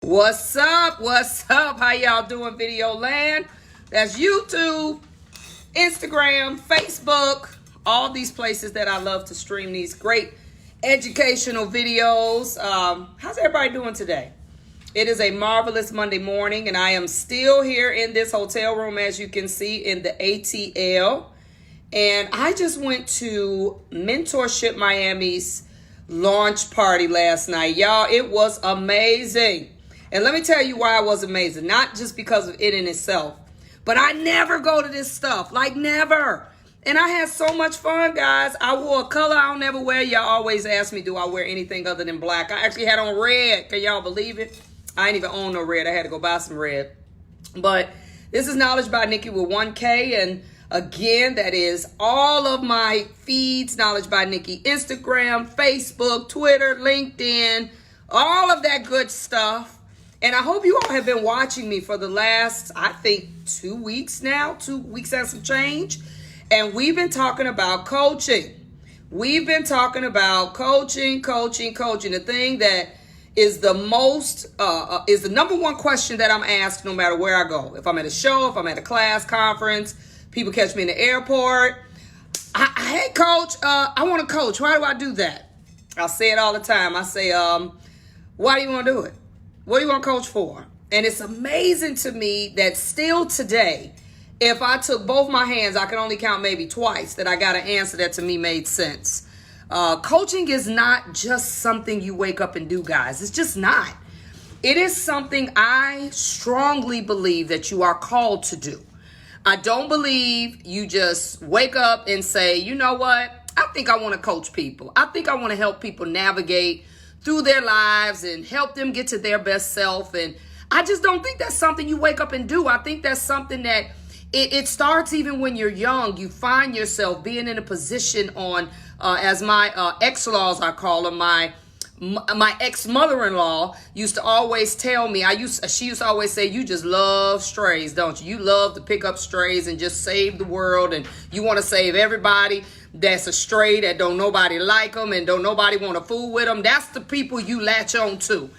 What's up? What's up? How y'all doing, video land? That's YouTube, Instagram, Facebook, all these places that I love to stream these great educational videos. How's everybody doing today? It is a marvelous Monday morning, and I am still here in this hotel room, as you can see, in the ATL. And I just went to Mentorship Miami's launch party last night. Y'all, it was amazing. And let me tell you why it was amazing. Not just because of it in itself, but I never go to this stuff. Like, never. And I had so much fun, guys. I wore a color I don't never wear. Y'all always ask me, do I wear anything other than black? I actually had on red. Can y'all believe it? I ain't even own no red. I had to go buy some red. But this is Knowledge by Nikki with 1K. And again, that is all of my feeds, Knowledge by Nikki, Instagram, Facebook, Twitter, LinkedIn, all of that good stuff. And I hope you all have been watching me for the last, I think, 2 weeks now, 2 weeks and some change. And we've been talking about coaching. We've been talking about coaching. The thing that is the most, is the number one question that I'm asked no matter where I go. If I'm at a show, if I'm at a class, conference, people catch me in the airport. Hey, coach, I want to coach. Why do I do that? I'll say it all the time. I say, why do you want to do it? What do you want to coach for? And it's amazing to me that still today, if I took both my hands, I can only count maybe twice that I got an answer that to me made sense. Coaching is not just something you wake up and do, guys. It's just not. It is something I strongly believe that you are called to do. I don't believe you just wake up and say, you know what? I think I want to coach people. I think I want to help people navigate through their lives and help them get to their best self. And I just don't think that's something you wake up and do. I think that's something that it starts even when you're young. You find yourself being in a position on, as my ex-laws, I call them, my ex-mother-in-law used to always tell me, she used to always say, you just love strays, don't you? You love to pick up strays and just save the world. And you want to save everybody that's a stray, that don't nobody like them and don't nobody want to fool with them. That's the people you latch on to.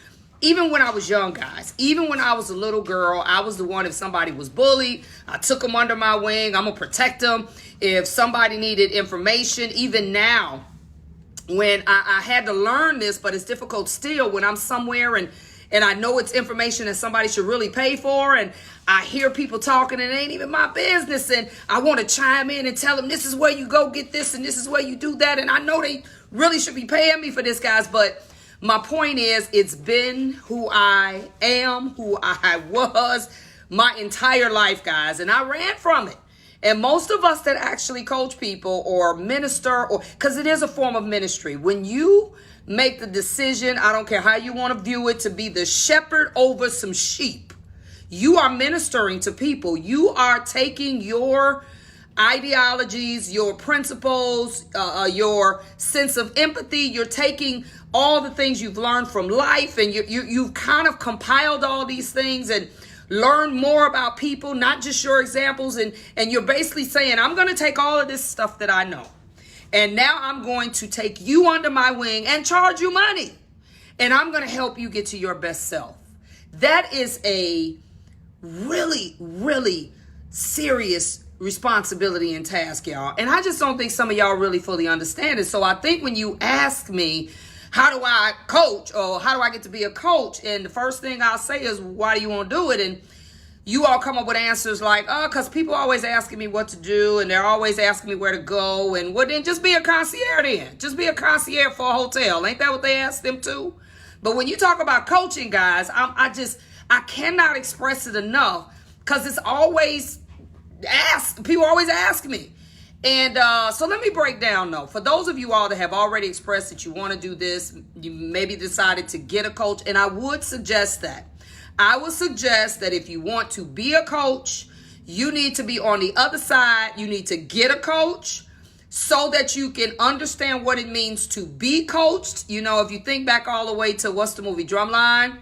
Even when I was young, guys, even when I was a little girl, I was the one, if somebody was bullied, I took them under my wing. I'm going to protect them. If somebody needed information, even now, when I had to learn this, but it's difficult still when I'm somewhere and I know it's information that somebody should really pay for, and I hear people talking and it ain't even my business, and I want to chime in and tell them this is where you go get this and this is where you do that, and I know they really should be paying me for this, guys, but my point is, it's been who I am, who I was my entire life, guys, and I ran from it. And most of us that actually coach people or minister, or because it is a form of ministry, when you make the decision, I don't care how you want to view it, to be the shepherd over some sheep, you are ministering to people. You are taking your ideologies, your principles, your sense of empathy. You're taking all the things you've learned from life, and you've kind of compiled all these things and learn more about people, not just your examples. And you're basically saying, I'm going to take all of this stuff that I know, and now I'm going to take you under my wing and charge you money. And I'm going to help you get to your best self. That is a really, really serious responsibility and task, y'all. And I just don't think some of y'all really fully understand it. So I think when you ask me, how do I coach, or how do I get to be a coach? And the first thing I'll say is, why do you want to do it? And you all come up with answers like, oh, because people are always asking me what to do, and they're always asking me where to go. And well, then just be a concierge then. Just be a concierge for a hotel. Ain't that what they asked them to? But when you talk about coaching, guys, I cannot express it enough, because it's always asked. People always ask me. And so let me break down, though. For those of you all that have already expressed that you want to do this, you maybe decided to get a coach, and I would suggest that. I would suggest that if you want to be a coach, you need to be on the other side. You need to get a coach so that you can understand what it means to be coached. You know, if you think back all the way to, what's the movie, Drumline?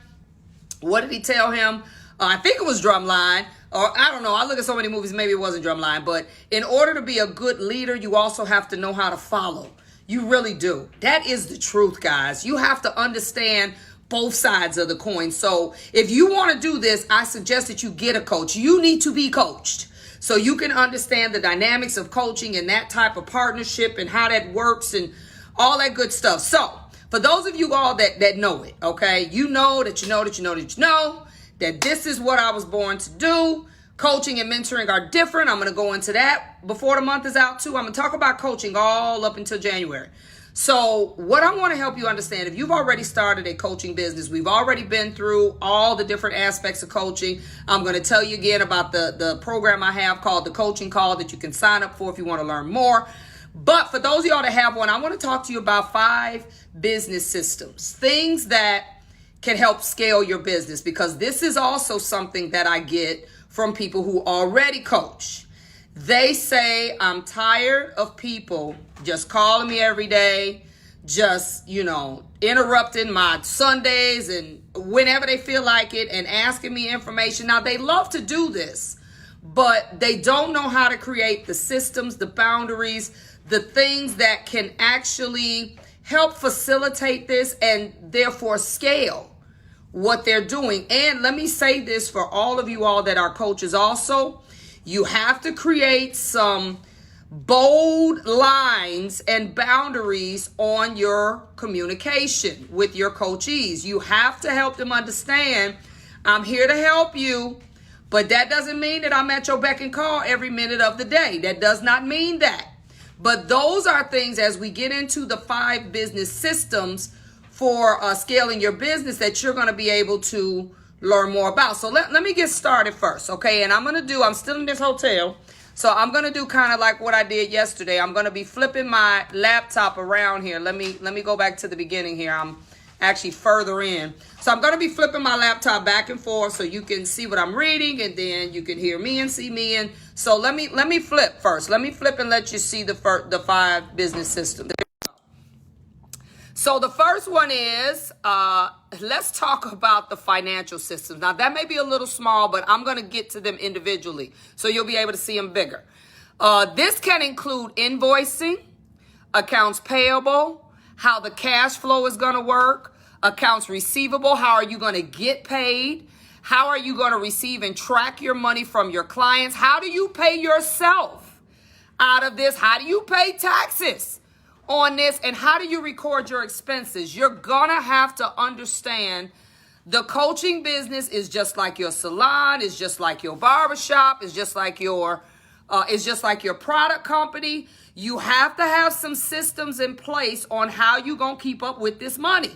What did he tell him? I think it was Drumline. Or I don't know. I look at so many movies, maybe it wasn't Drumline. But in order to be a good leader, you also have to know how to follow. You really do. That is the truth, guys. You have to understand both sides of the coin. So if you want to do this, I suggest that you get a coach. You need to be coached so you can understand the dynamics of coaching and that type of partnership and how that works and all that good stuff. So for those of you all that know it, okay, you know that this is what I was born to do. Coaching and mentoring are different. I'm going to go into that before the month is out too. I'm going to talk about coaching all up until January. So what I want to help you understand, if you've already started a coaching business, we've already been through all the different aspects of coaching. I'm going to tell you again about the program I have called the Coaching Call that you can sign up for if you want to learn more. But for those of y'all that have one, I want to talk to you about 5 business systems, things that can help scale your business, because this is also something that I get from people who already coach. They say, I'm tired of people just calling me every day, just, interrupting my Sundays and whenever they feel like it and asking me information. Now, they love to do this, but they don't know how to create the systems, the boundaries, the things that can actually help facilitate this and therefore scale what they're doing. And let me say this for all of you all that are coaches also, you have to create some bold lines and boundaries on your communication with your coachees. You have to help them understand, I'm here to help you, but that doesn't mean that I'm at your beck and call every minute of the day. That does not mean that. But those are things, as we get into the 5 business systems for scaling your business, that you're going to be able to learn more about. So let me get started first, okay? And I'm still in this hotel, so I'm going to do kind of like what I did yesterday. I'm going to be flipping my laptop around here. Let me go back to the beginning here. I'm actually further in. So I'm going to be flipping my laptop back and forth so you can see what I'm reading, and then you can hear me and see me. And so let me flip first. Let me flip and let you see the 5 business systems. So the first one is, let's talk about the financial systems. Now, that may be a little small, but I'm going to get to them individually so you'll be able to see them bigger. This can include invoicing, accounts payable, how the cash flow is going to work, accounts receivable, how are you going to get paid, how are you going to receive and track your money from your clients, how do you pay yourself out of this, how do you pay taxes on this, and how do you record your expenses. You're gonna have to understand the coaching business is just like your salon, is just like your barbershop, is just like your product company. You have to have some systems in place on how you're gonna keep up with this money,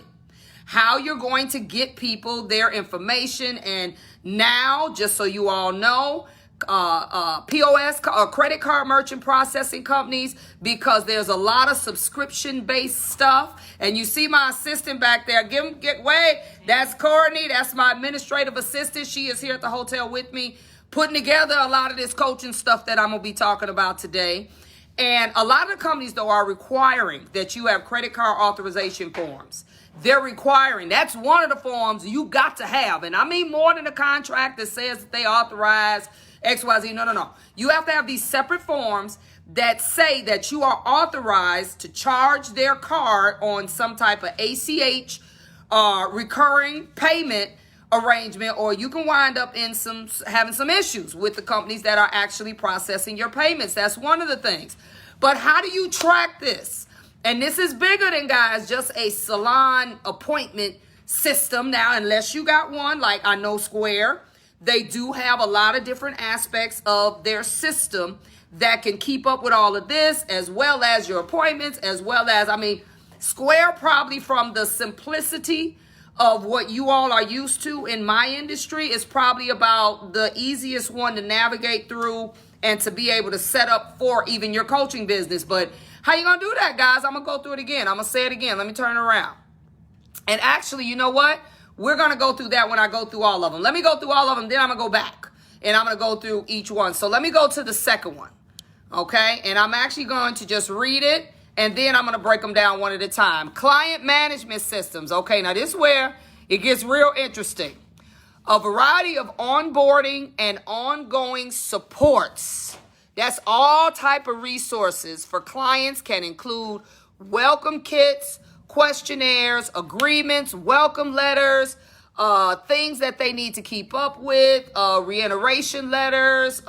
how you're going to get people their information. And now, just so you all know, POS or credit card merchant processing companies, because there's a lot of subscription based stuff. And you see my assistant back there, that's Courtney, that's my administrative assistant. She is here at the hotel with me, putting together a lot of this coaching stuff that I'm gonna be talking about today. And a lot of the companies, though, are requiring that you have credit card authorization forms. They're requiring, that's one of the forms you got to have. And I mean more than a contract that says that they authorize XYZ. No. You have to have these separate forms that say that you are authorized to charge their card on some type of ACH recurring payment arrangement, or you can wind up in having some issues with the companies that are actually processing your payments. That's one of the things. But how do you track this? And this is bigger than, guys, just a salon appointment system. Now, unless you got one, like I know Square, they do have a lot of different aspects of their system that can keep up with all of this, as well as your appointments, as well as, Square, probably from the simplicity of what you all are used to in my industry, is probably about the easiest one to navigate through and to be able to set up for even your coaching business. But how you gonna do that, guys? I'm gonna go through it again. I'm gonna say it again. Let me turn it around. And actually, you know what? We're going to go through that when I go through all of them. Let me go through all of them, then I'm going to go back. And I'm going to go through each one. So let me go to the second one, okay? And I'm actually going to just read it, and then I'm going to break them down one at a time. Client management systems. Okay, now this is where it gets real interesting. A variety of onboarding and ongoing supports. That's all type of resources for clients, can include welcome kits, questionnaires, agreements, welcome letters, things that they need to keep up with, reiteration letters.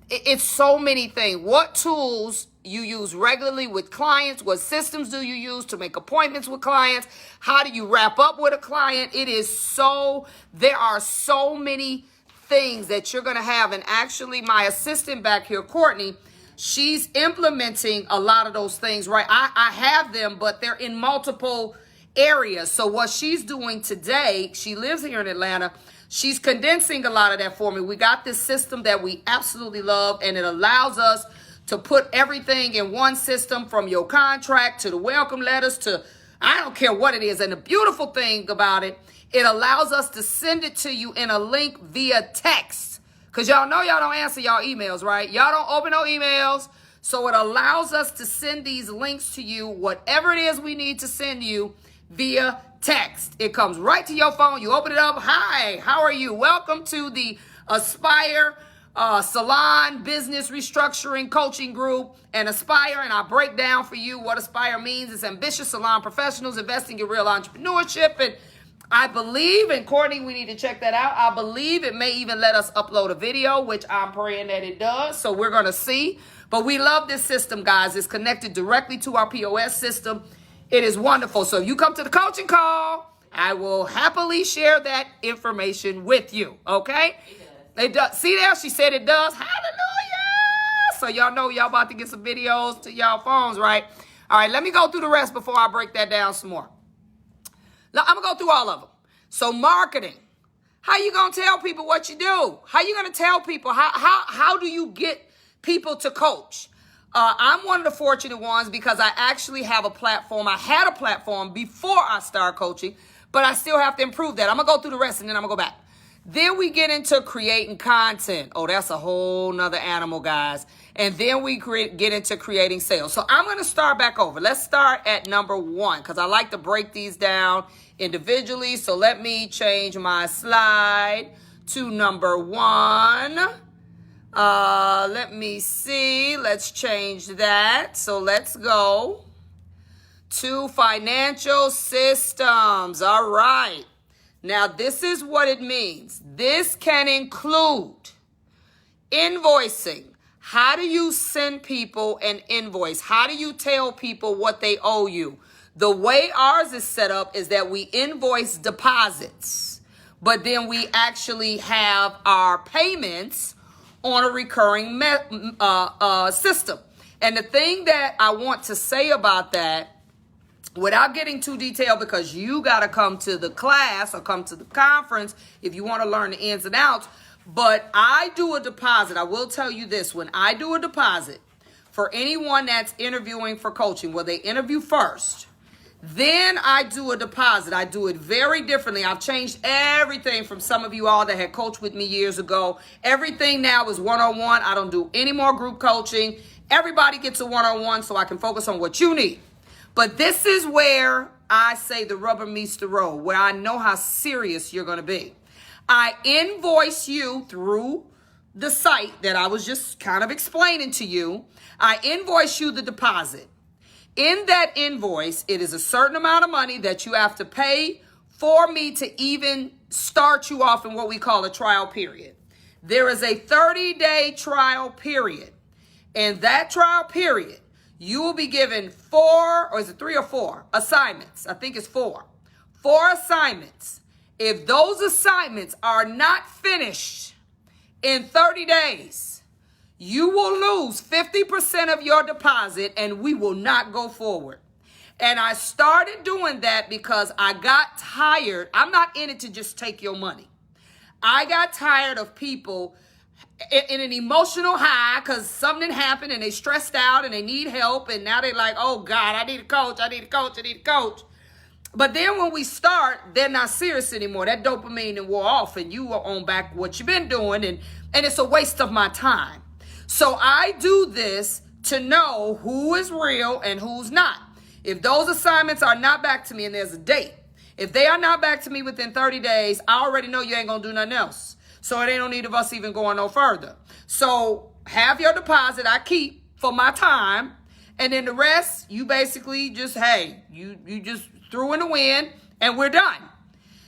It's so many things. What tools you use regularly with clients? What systems do you use to make appointments with clients? How do you wrap up with a client? There are so many things that you're going to have. And actually, my assistant back here, Courtney, she's implementing a lot of those things, right? I have them, but they're in multiple areas. So what she's doing today, she lives here in Atlanta. She's condensing a lot of that for me. We got this system that we absolutely love, and it allows us to put everything in one system, from your contract to the welcome letters to, I don't care what it is. And the beautiful thing about it, it allows us to send it to you in a link via text. Because y'all know y'all don't answer y'all emails, right? Y'all don't open no emails. So it allows us to send these links to you, whatever it is we need to send you, via text. It comes right to your phone. You open it up. Hi, how are you? Welcome to the Aspire Salon Business Restructuring Coaching Group. And Aspire, and I break down for you what Aspire means. It's ambitious salon professionals investing in real entrepreneurship. And I believe, and Courtney, we need to check that out. I believe it may even let us upload a video, which I'm praying that it does. So we're going to see. But we love this system, guys. It's connected directly to our POS system. It is wonderful. So if you come to the coaching call, I will happily share that information with you. Okay? It does. See there? She said it does. Hallelujah. So y'all know y'all about to get some videos to y'all phones, right? All right, let me go through the rest before I break that down some more. Now, I'm going to go through all of them. So marketing. How you going to tell people what you do? How you going to tell people? How do you get people to coach? I'm one of the fortunate ones because I actually have a platform. I had a platform before I started coaching, but I still have to improve that. I'm going to go through the rest and then I'm going to go back. Then we get into creating content. Oh, that's a whole nother animal, guys. And then we get into creating sales. So I'm going to start back over. Let's start at number 1 because I like to break these down individually. So let me change my slide to number 1. Let me see. Let's change that. So let's go to financial systems. All right. Now, this is what it means. This can include invoicing. How do you send people an invoice? How do you tell people what they owe you? The way ours is set up is that we invoice deposits, but then we actually have our payments on a recurring system. And the thing that I want to say about that, without getting too detailed, because you got to come to the class or come to the conference if you want to learn the ins and outs, but I do a deposit. I will tell you this. When I do a deposit for anyone that's interviewing for coaching, well, they interview first. Then I do a deposit. I do it very differently. I've changed everything from some of you all that had coached with me years ago. Everything now is one-on-one. I don't do any more group coaching. Everybody gets a one-on-one so I can focus on what you need. But this is where I say the rubber meets the road, where I know how serious you're going to be. I invoice you through the site that I was just kind of explaining to you. I invoice you the deposit. In that invoice, it is a certain amount of money that you have to pay for me to even start you off in what we call a trial period. There is a 30-day trial period. In that trial period, you will be given 4, or is it 3 or 4 assignments? I think it's 4. 4 assignments. If those assignments are not finished in 30 days, you will lose 50% of your deposit and we will not go forward. And I started doing that because I got tired. I'm not in it to just take your money. I got tired of people in an emotional high because something happened and they stressed out and they need help. And now they're like, oh God, I need a coach. I need a coach. I need a coach. But then when we start, they're not serious anymore. That dopamine and wore off and you are on back what you've been doing. And it's a waste of my time. So I do this to know who is real and who's not. If those assignments are not back to me and there's a date, if they are not back to me within 30 days, I already know you ain't going to do nothing else. So it ain't no need of us even going no further. So have your deposit I keep for my time. And then the rest, you basically just, hey, you just threw in the wind and we're done.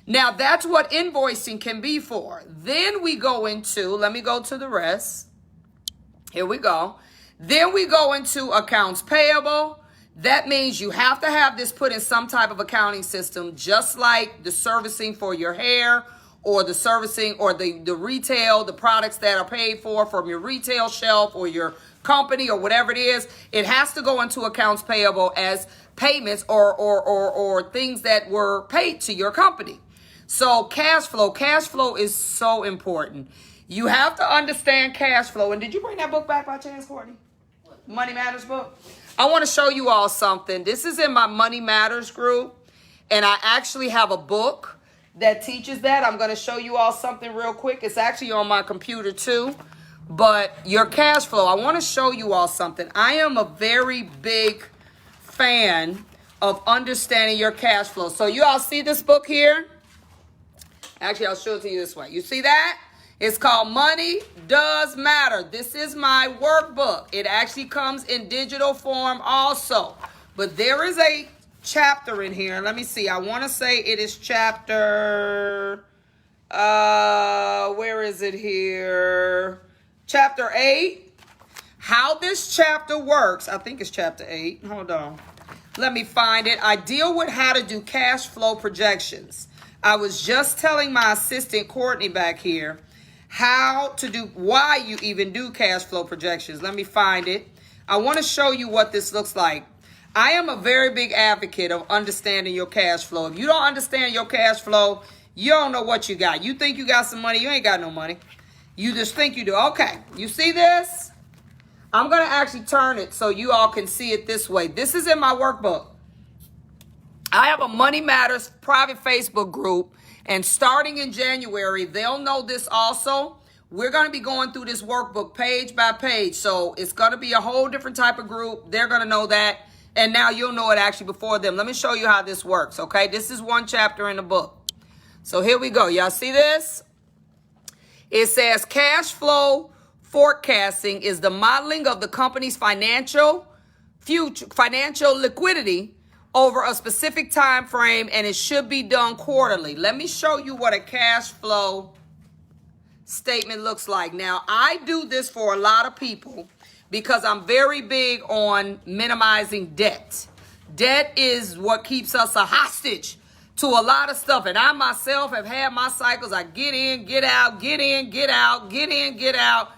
Now, that's what invoicing can be for. Then we go into, let me go to the rest. Here we go. Then we go into accounts payable. That means you have to have this put in some type of accounting system, just like the servicing for your hair or the servicing or the retail, the products that are paid for from your retail shelf or your company or whatever it is. It has to go into accounts payable as payments or things that were paid to your company. So cash flow is so important. You have to understand cash flow. And did you bring that book back by chance, Courtney? Money Matters book? I want to show you all something. This is in my Money Matters group. And I actually have a book that teaches that. I'm going to show you all something real quick. It's actually on my computer too. But your cash flow, I want to show you all something. I am a very big fan of understanding your cash flow. So you all see this book here? Actually, I'll show it to you this way. You see that? It's called Money Does Matter. This is my workbook. It actually comes in digital form also. But there is a chapter in here. Let me see. I want to say it is chapter, where is it here? Chapter 8. How this chapter works. I think it's chapter 8. Hold on. Let me find it. I deal with how to do cash flow projections. I was just telling my assistant, Courtney, back here, why you even do cash flow projections. Let me find it. I want to show you what this looks like. I am a very big advocate of understanding your cash flow. If you don't understand your cash flow, you don't know what you got. You think you got some money. You ain't got no money. You just think you do. Okay. You see this? I'm going to actually turn it so you all can see it this way. This is in my workbook. I have a Money Matters private Facebook group, and starting in January, they'll know this also. We're going to be going through this workbook page by page, so it's going to be a whole different type of group. They're going to know that, and now you'll know it actually before them. Let me show you how this works, okay? This is one chapter in the book. So here we go. Y'all see this? It says cash flow forecasting is the modeling of the company's financial liquidity over a specific time frame, and it should be done quarterly. Let me show you what a cash flow statement looks like. Now, I do this for a lot of people because I'm very big on minimizing debt. Debt is what keeps us a hostage to a lot of stuff. And I myself have had my cycles. I get in, get out, get in, get out, get in, get out.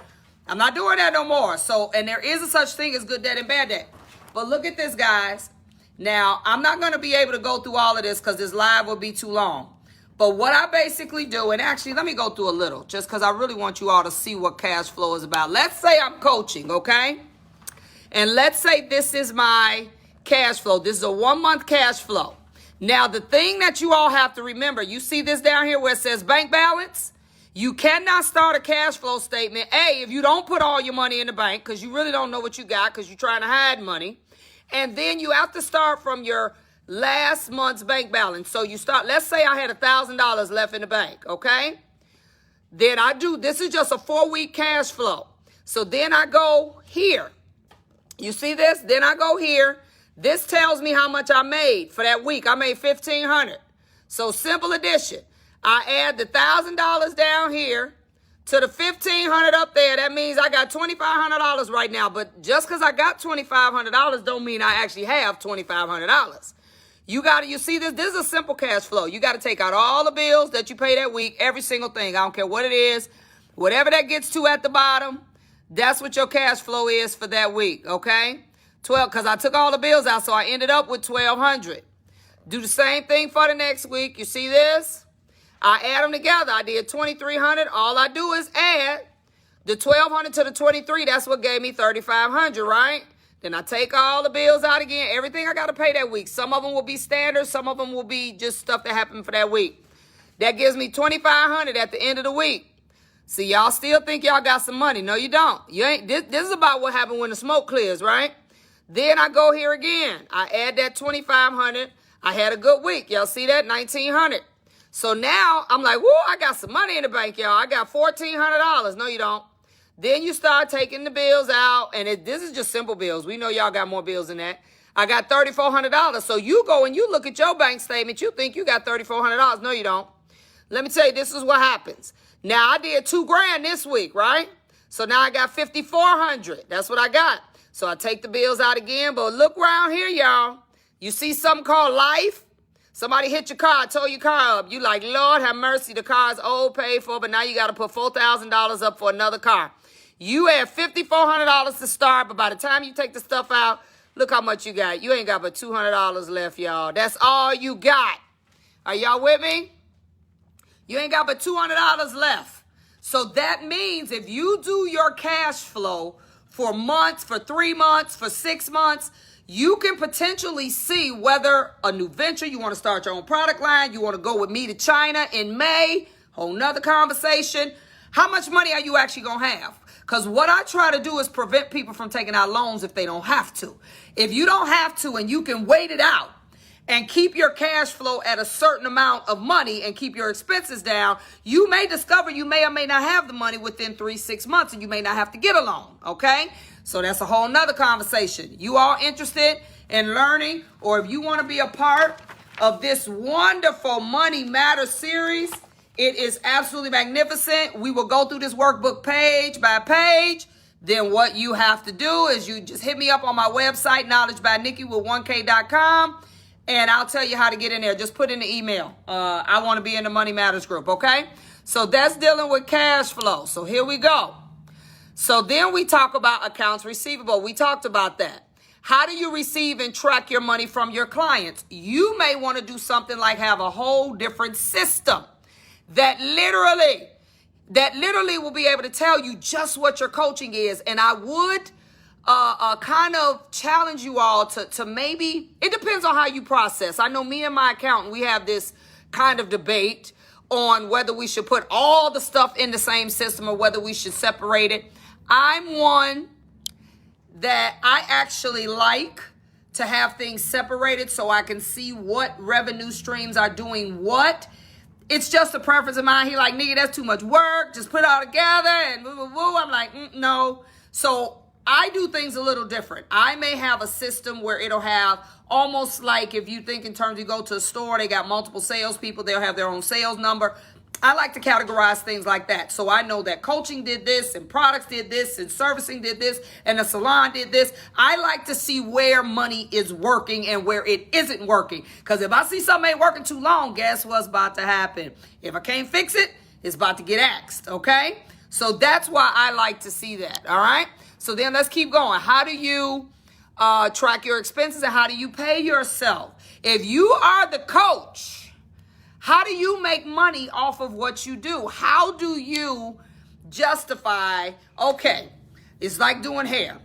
I'm not doing that no more. So, and there is a such thing as good debt and bad debt. But look at this, guys. Now, I'm not going to be able to go through all of this because this live will be too long. But what I basically do, and actually, let me go through a little, just because I really want you all to see what cash flow is about. Let's say I'm coaching, okay? And let's say this is my cash flow. This is a 1-month cash flow. Now, the thing that you all have to remember, you see this down here where it says bank balance? You cannot start a cash flow statement, if you don't put all your money in the bank, because you really don't know what you got because you're trying to hide money. And then you have to start from your last month's bank balance. So you start, let's say I had $1,000 left in the bank, okay? Then this is just a 4-week cash flow. So then I go here. You see this? Then I go here. This tells me how much I made for that week. I made $1,500. So simple addition. I add the $1,000 down here to the $1,500 up there. That means I got $2,500 right now. But just because I got $2,500 don't mean I actually have $2,500. You see this? This is a simple cash flow. You got to take out all the bills that you pay that week, every single thing. I don't care what it is. Whatever that gets to at the bottom, that's what your cash flow is for that week, okay? 12, because I took all the bills out, so I ended up with $1,200. Do the same thing for the next week. You see this? I add them together. I did $2,300. All I do is add the $1,200 to the $23. That's what gave me $3,500, right? Then I take all the bills out again. Everything I got to pay that week. Some of them will be standard. Some of them will be just stuff that happened for that week. That gives me $2,500 at the end of the week. See, y'all still think y'all got some money. No, you don't. You ain't. This is about what happened when the smoke clears, right? Then I go here again. I add that $2,500. I had a good week. Y'all see that? $1,900. So now I'm like, whoa, I got some money in the bank, y'all. I got $1,400. No, you don't. Then you start taking the bills out, and this is just simple bills. We know y'all got more bills than that. I got $3,400. So you go and you look at your bank statement, you think you got $3,400. No, you don't. Let me tell you, this is what happens. Now, I did $2,000 this week, right? So now I got $5,400. That's what I got. So I take the bills out again. But look around here, y'all. You see something called life? Somebody hit your car, tore your car up. You like, Lord have mercy, the car's old, paid for, but now you got to put $4,000 up for another car. You had $5,400 to start, but by the time you take the stuff out, look how much you got. You ain't got but $200 left, y'all. That's all you got. Are y'all with me? You ain't got but $200 left. So that means if you do your cash flow for months, for 3 months, for 6 months, you can potentially see whether a new venture, you want to start your own product line, you want to go with me to China in May, whole nother conversation. How much money are you actually going to have? Because what I try to do is prevent people from taking out loans if they don't have to. If you don't have to and you can wait it out and keep your cash flow at a certain amount of money and keep your expenses down, you may discover you may or may not have the money within 3-6 months and you may not have to get a loan, okay? So that's a whole nother conversation. You all interested in learning, or if you want to be a part of this wonderful Money Matters series, it is absolutely magnificent. We will go through this workbook page by page. Then what you have to do is you just hit me up on my website, knowledgebynikki1k.com, and I'll tell you how to get in there. Just put in the email. I want to be in the Money Matters group, okay? So that's dealing with cash flow. So here we go. So then we talk about accounts receivable. We talked about that. How do you receive and track your money from your clients? You may want to do something like have a whole different system that literally will be able to tell you just what your coaching is. And I would kind of challenge you all to maybe, it depends on how you process. I know me and my accountant, we have this kind of debate on whether we should put all the stuff in the same system or whether we should separate it. I'm one that I actually like to have things separated so I can see what revenue streams are doing what. It's just a preference of mine. He like, nigga, that's too much work. Just put it all together and woo, woo, woo. I'm like, no. So I do things a little different. I may have a system where it'll have almost like if you think in terms you go to a store, they got multiple salespeople, they'll have their own sales number. I like to categorize things like that. So I know that coaching did this and products did this and servicing did this and the salon did this. I like to see where money is working and where it isn't working. Because if I see something ain't working too long, guess what's about to happen? If I can't fix it, it's about to get axed, okay? So that's why I like to see that, all right? So then let's keep going. How do you track your expenses and how do you pay yourself? If you are the coach, how do you make money off of what you do? How do you justify, okay, it's like doing hair.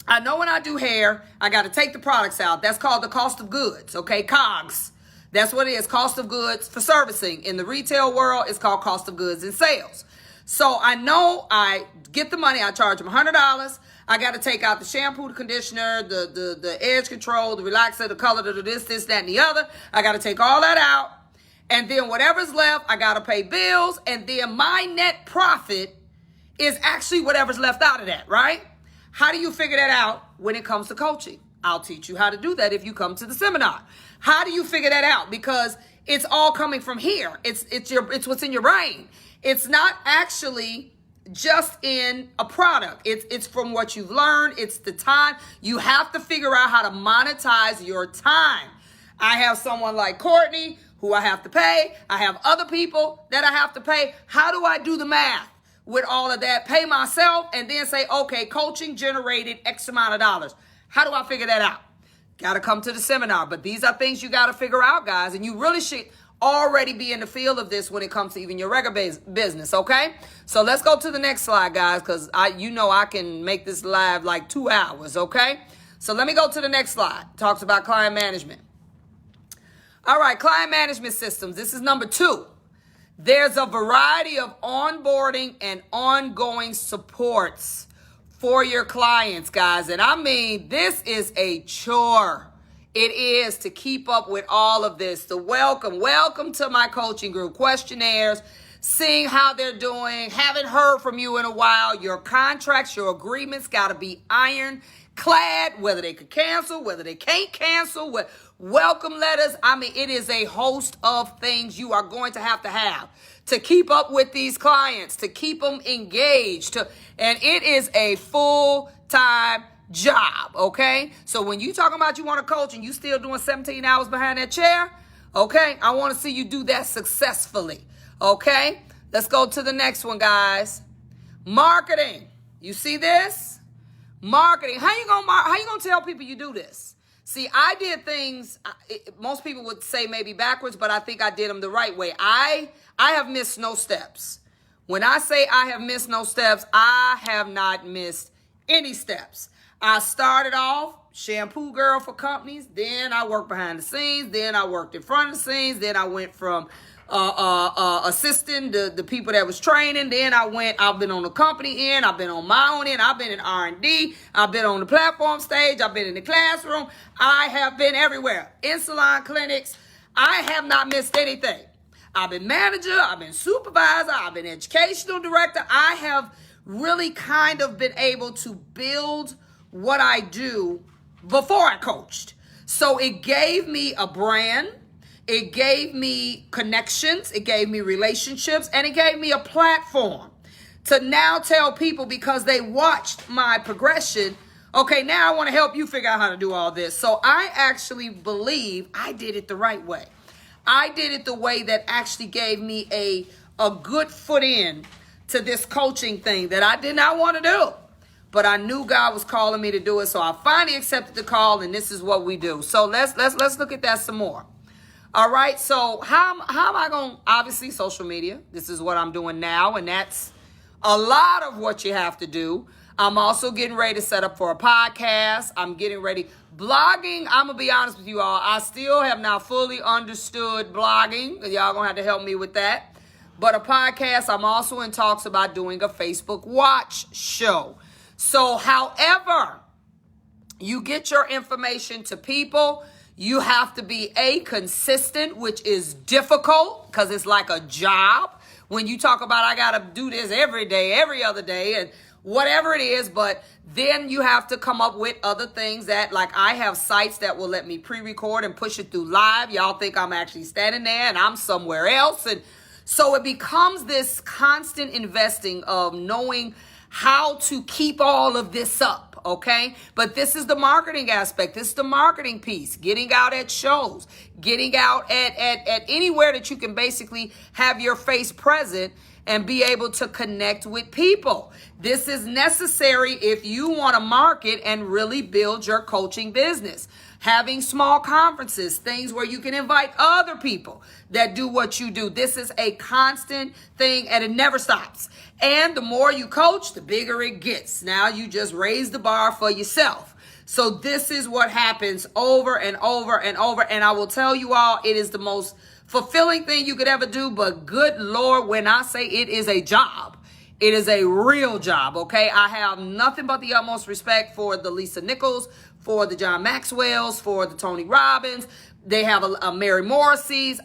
I know when I do hair, I got to take the products out. That's called the cost of goods, okay, COGS. That's what it is, cost of goods for servicing. In the retail world, it's called cost of goods and sales. So I know I get the money, I charge them $100. I got to take out the shampoo, the conditioner, the edge control, the relaxer, the color, the this, that, and the other. I got to take all that out. And then whatever's left, I got to pay bills. And then my net profit is actually whatever's left out of that, right? How do you figure that out when it comes to coaching? I'll teach you how to do that if you come to the seminar. How do you figure that out? Because it's all coming from here. It's what's in your brain. It's not actually just in a product. It's from what you've learned. It's the time. You have to figure out how to monetize your time. I have someone like Courtney who I have to pay. I have other people that I have to pay. How do I do the math with all of that? Pay myself and then say, okay, coaching generated X amount of dollars. How do I figure that out? Got to come to the seminar. But these are things you got to figure out, guys. And you really should already be in the field of this when it comes to even your regular business, okay? So let's go to the next slide, guys, because I can make this live like 2 hours, okay? So let me go to the next slide. Talks about client management. All right, client management systems. This is number 2. There's a variety of onboarding and ongoing supports for your clients, guys. And I mean, this is a chore. It is to keep up with all of this. So welcome to my coaching group. Questionnaires, seeing how they're doing, haven't heard from you in a while. Your contracts, your agreements got to be ironclad, whether they could cancel, whether they can't cancel, welcome letters. I mean, it is a host of things you are going to have to keep up with these clients, to keep them engaged, and it is a full-time job, okay? So when you talking about you want to coach and you still doing 17 hours behind that chair, okay, I want to see you do that successfully, okay? Let's go to the next one, guys. Marketing. You see this? Marketing. How you gonna tell people you do this? See, I did things, most people would say maybe backwards, but I think I did them the right way. I have missed no steps. When I say I have missed no steps, I have not missed any steps. I started off shampoo girl for companies. Then I worked behind the scenes. Then I worked in front of the scenes. Then I went from assisting the people that was training. Then I've been on the company end. I've been on my own end. I've been in R&D. I've been on the platform stage. I've been in the classroom. I have been everywhere. In salon clinics. I have not missed anything. I've been manager. I've been supervisor. I've been educational director. I have really kind of been able to build what I do before I coached. So it gave me a brand, it gave me connections, it gave me relationships, and it gave me a platform to now tell people, because they watched my progression, okay, now I want to help you figure out how to do all this. So I actually believe I did it the right way. I did it the way that actually gave me a good foot in to this coaching thing that I did not want to do. But I knew God was calling me to do it, so I finally accepted the call, and this is what we do. So let's look at that some more. All right, so how am I going to, obviously social media. This is what I'm doing now, and that's a lot of what you have to do. I'm also getting ready to set up for a podcast. I'm getting ready. Blogging, I'm going to be honest with you all, I still have not fully understood blogging. Y'all going to have to help me with that. But a podcast, I'm also in talks about doing a Facebook Watch show. So however you get your information to people, you have to be consistent, which is difficult because it's like a job. When you talk about I got to do this every day, every other day, and whatever it is, but then you have to come up with other things that, like, I have sites that will let me pre-record and push it through live. Y'all think I'm actually standing there and I'm somewhere else. And so it becomes this constant investing of knowing how to keep all of this up, okay? But this is the marketing aspect. This is the marketing piece. Getting out at shows, getting out at anywhere that you can basically have your face present and be able to connect with people. This is necessary if you want to market and really build your coaching business. Having small conferences, things where you can invite other people that do what you do. This is a constant thing, and it never stops. And the more you coach, the bigger it gets. Now you just raise the bar for yourself. So this is what happens over and over and over. And I will tell you all, it is the most fulfilling thing you could ever do. But good Lord, when I say it is a job, it is a real job, okay? I have nothing but the utmost respect for the Lisa Nichols, for the John Maxwells, for the Tony Robbins. They have a Mary Morrissey's.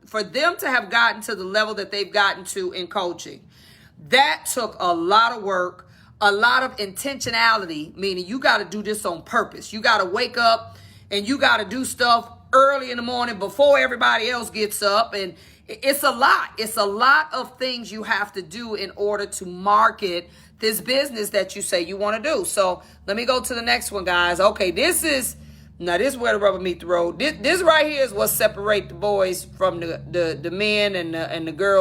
For them to have gotten to the level that they've gotten to in coaching, that took a lot of work, a lot of intentionality, meaning you got to do this on purpose. You got to wake up and you got to do stuff early in the morning before everybody else gets up. And it's a lot. It's a lot of things you have to do in order to market this business that you say you want to do. So let me go to the next one, guys. Okay, this is where the rubber meet the road. This right here is what separate the boys from the men and the girls.